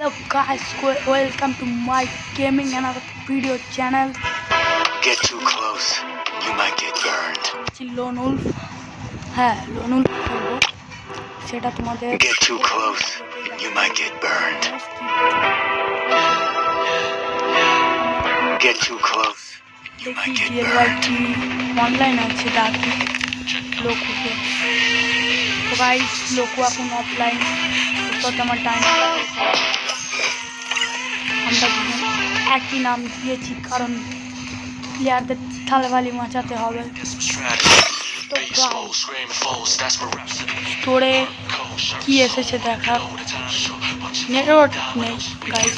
Hello guys, welcome to my gaming another video channel. Get too close, you might get burned. Lone Wolf. হ্যাঁ Lone Wolf খেলবো সেটা তোমাদের Get too close, you might get burned. Get too close, you might get burned. Online আছে ডাকি লোকুকে তো guys লোকু এখন offline করতে আমার টাইম আমরা একই নাম দিয়েছি কারণ প্লেয়ারদের থালবালি মাচাতে হবে তো স্টোরে কি এসেছে দেখার নেটওয়ার্ক নেই guys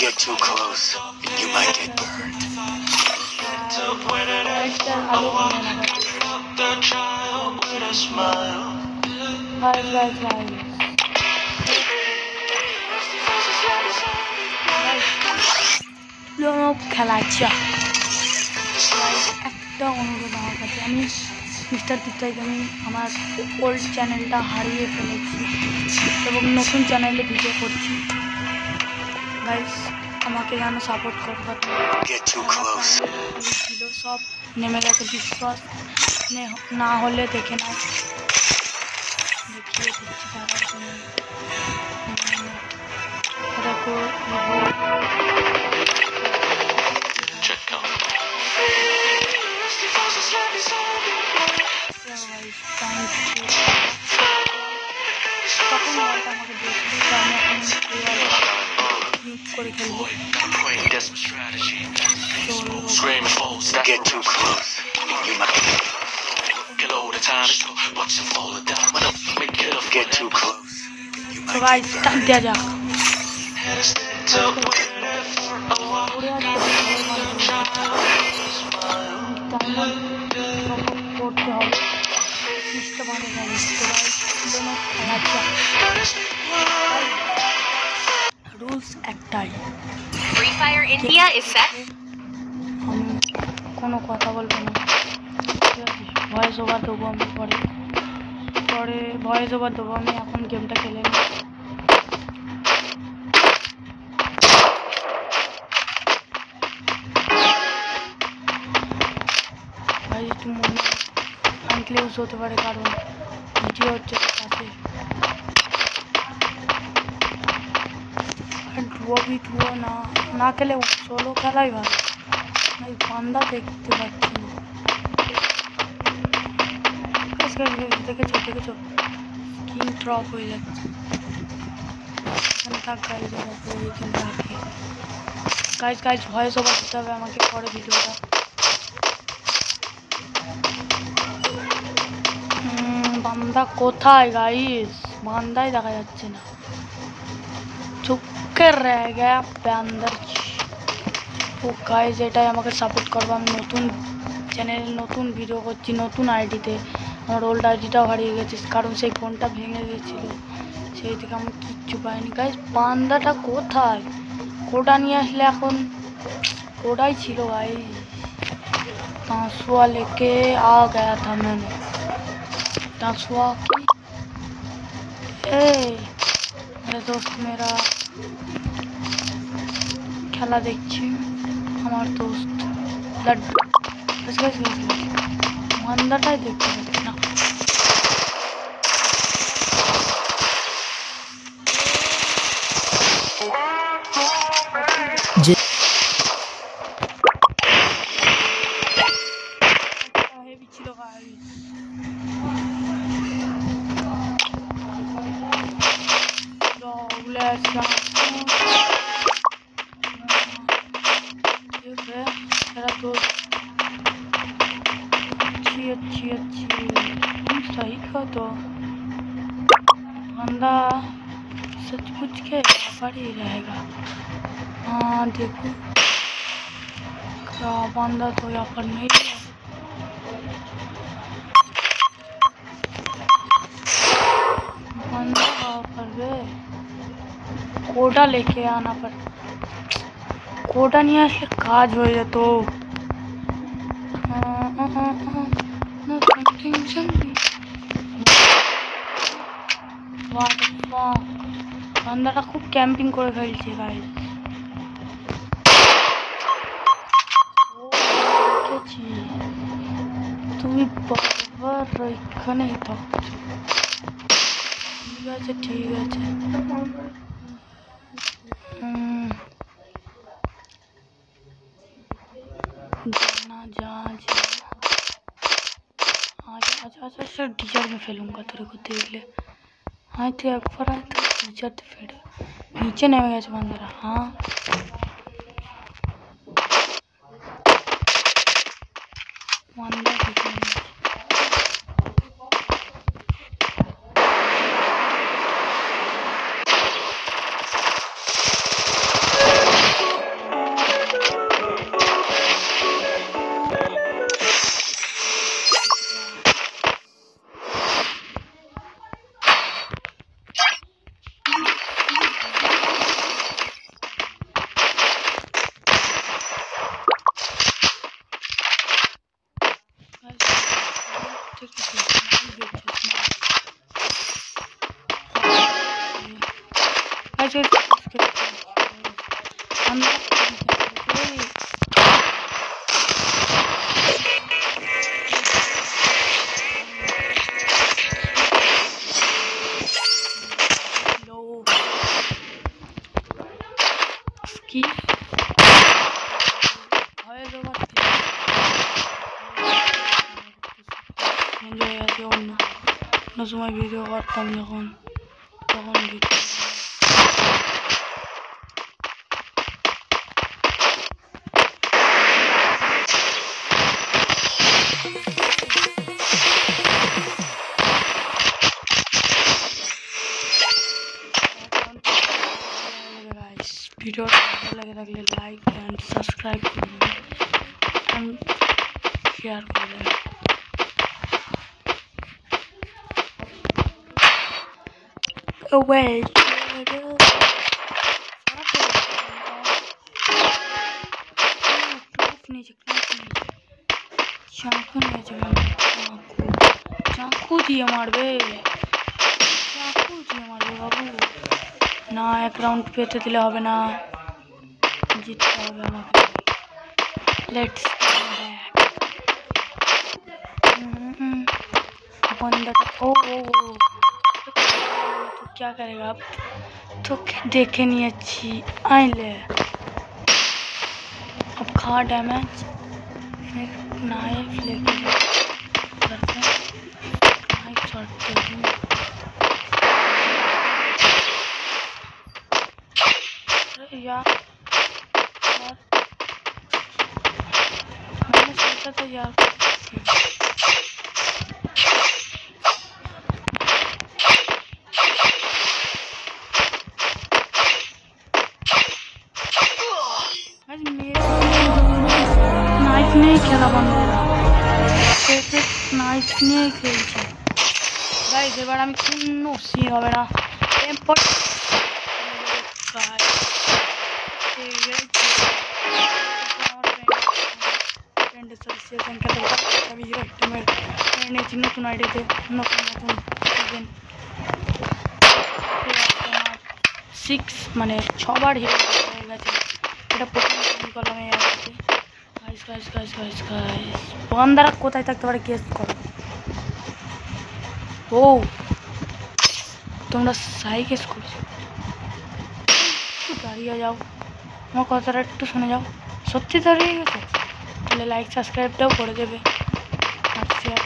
Get too close, you might get burned. খেলা একটা অনুরোধ আমার কাছে আমি মিস্টার পিকচার গেমিং আমার ওল্ড চ্যানেলটা হারিয়ে ফেলেছি এবং নতুন চ্যানেলে ভিডিও করছি গাইস আমাকে যেন সাপোর্ট করবার ছিল সব নেমে গেছে বিশ্বাস না হলে দেখে নাও দেখিয়ে দিচ্ছি তার জন্য দেখো করে খেলবো Get too close, you might get too close. So guys, start দেওয়া যাক করতে হবে রুলস একটাই Free Fire India is set. আমি কোনো কথা বলবো না ভয়েস ওভার দেবো আমি পরে ভয়েস ওভার দেবো আমি এখন গেমটা খেলে নিই একটু মনে আনক্লিউজ হতে পারে কারণ ভিডিও হচ্ছে তো কাছে ডুয়ো না খেলে সোলো খেলাই ভালো আমি বান্দা দেখতে পাচ্ছি না দেখেছো স্কিন ড্রপ হয়ে যাচ্ছে এখানে থাক গাইজ ভয়েস ওভার দিতে হবে আমাকে পরে ভিডিওটা বান্দা কোথায় গাইস বান্দাই দেখা যাচ্ছে না চুপকে রহ গয়া বান্দর ও গাইস এটাই আমাকে সাপোর্ট করবে আমি নতুন চ্যানেলে নতুন ভিডিও করছি নতুন আইডিতে আমার ওল্ড আইডিটাও হারিয়ে গেছে কারণ সেই ফোনটা ভেঙে গেছিলো সেই থেকে আমি কিচ্ছু পাইনি গাইস বান্দাটা কোথায় কোডা নিয়ে আসলে এখন কোডাই ছিল গাইস तांसुआ लेके आ गया था मैंने तांसुआ मेरे दोस्त मेरा खेला देखी हमारे दोस्त लड्डू मंदाटाई देखते ना अच्छी सही कहो तो बंदा सच कुछ के पर ही रहेगा हाँ देखो क्या बंदा तो यहाँ पर नहीं है बंदा कहाँ पर गए कोडा लेके आना पर कोडा नहीं आसले काज हो जाए तो What the fuck? বান্দাটা খুব ক্যাম্পিং করে খেলছে গাইস। দেখেছি তুমি বারবার ওইখানেই থাকছো। ঠিক আছে ঠিক আছে। जाना जा जा अच्छा अच्छा अच्छा टीचर में फैलूंगा तेरे को देख ले। हाँ तो एक बार आए तो टीचर तो फिर नीचे नहीं गया बंदरा। हाँ बंदा সময় ভিডিও করতাম যখন তখন ভিডিও ভালো লাগে থাকলে লাইক অ্যান্ড সাবস্ক্রাইব করবেন and শেয়ার করবেন। Wait. चाकू दिए मारबे बाबू ना एक राउंड पेते दिले होबे ना जीतते होबे আমাকে। लेट्स बंदा ओ तो क्या करेगा अब तो देखे नहीं अच्छी आई ले अब खा डैमेज फिर नाइफ लेके करते नाइफ चढ़ते यार मैंने सोचा था यार नहीं खेला बंदेरा नाइफ नहीं खेलছে গাইস এবার আমি কোনো সিন হবে না টেম্পট গাইস ফ্রেন্ড সাবস্ক্রিপশন কে দরকার আমি হিরো হিটমের ফ্রেন্ড এর নতুন আইডিতে নতুন সিজন 6 মানে 6 বার হিরো হয়ে গেছে এটা প্রথম করলাম এই আইডিতে। গাইস বন্দারা কোথায় থাকতে পারে গেস করো। ও তোমরা সাই গেস করছো দাঁড়িয়ে যাও আমার কথাটা একটু শুনে যাও সত্যি দাঁড়িয়ে গেছো তাহলে লাইক সাবস্ক্রাইবটাও করে দেবে আর শেয়ার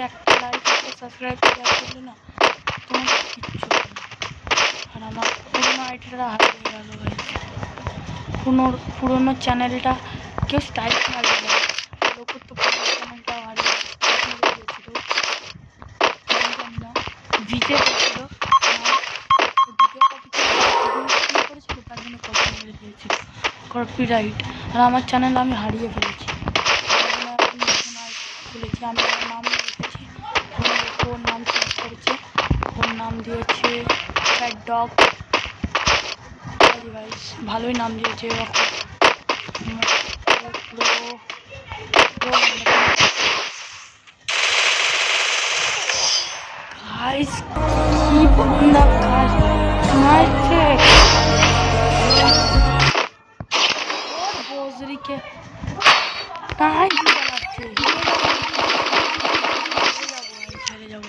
একটা লাইক একটা সাবস্ক্রাইব শেয়ার করলে না তোমার কিচ্ছু আর আমার পুরোনো আইডিটা হারিয়ে গেল গাইস পুরোনো চ্যানেলটা কেউ স্টাইল মারবে না লোকের তো পুরোনো চ্যানেলটাও হারিয়ে গেছিল ভিজে করেছিল ভিডিও করেছিল তার জন্য কপি মেরে দিয়েছিল কপিরাইট আর আমার চ্যানেল আমি হারিয়ে ফেলেছি খুলেছি আমি আমার নাম রেখেছি ওর নাম চেঞ্জ করেছে ওর নাম দিয়েছে ফ্যাট ডগ গাইস ভালোই নাম দিয়েছে গাইস কি बंदा मारছে और बोजरी के নাই চালাচ্ছে ছেড়ে যাবো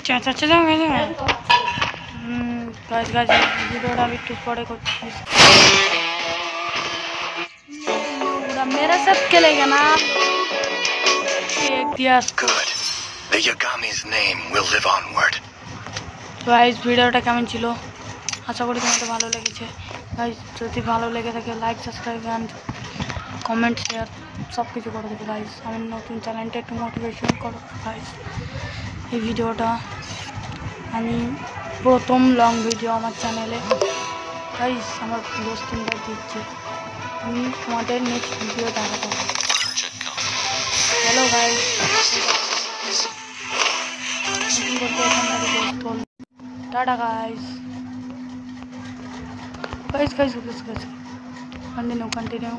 চাচা যাও গেছে গাছ গাছ ভিডিওটা আমি একটু পরে করছি मेरे साथ खेलेगा ना एक दिया Good. The Yagami's name will live onward. তো গাইস ভিডিওটা কেমন ছিল আশা করি তোমাদের ভালো লেগেছে গাইস যদি ভালো লেগে থাকে like subscribe and comment share সব কিছু করে দেবে গাইস আমার নতুন চ্যানেলটা একটু মোটিভেশন করো গাইস এই ভিডিওটা আমি প্রথম লং ভিডিও আমার চ্যানেলে গাইস আমার দোস্ত ইনভাইট দিচ্ছে আমি তোমাদের নেক্সট ভিডিও দেখাবো hello guys tata guys continue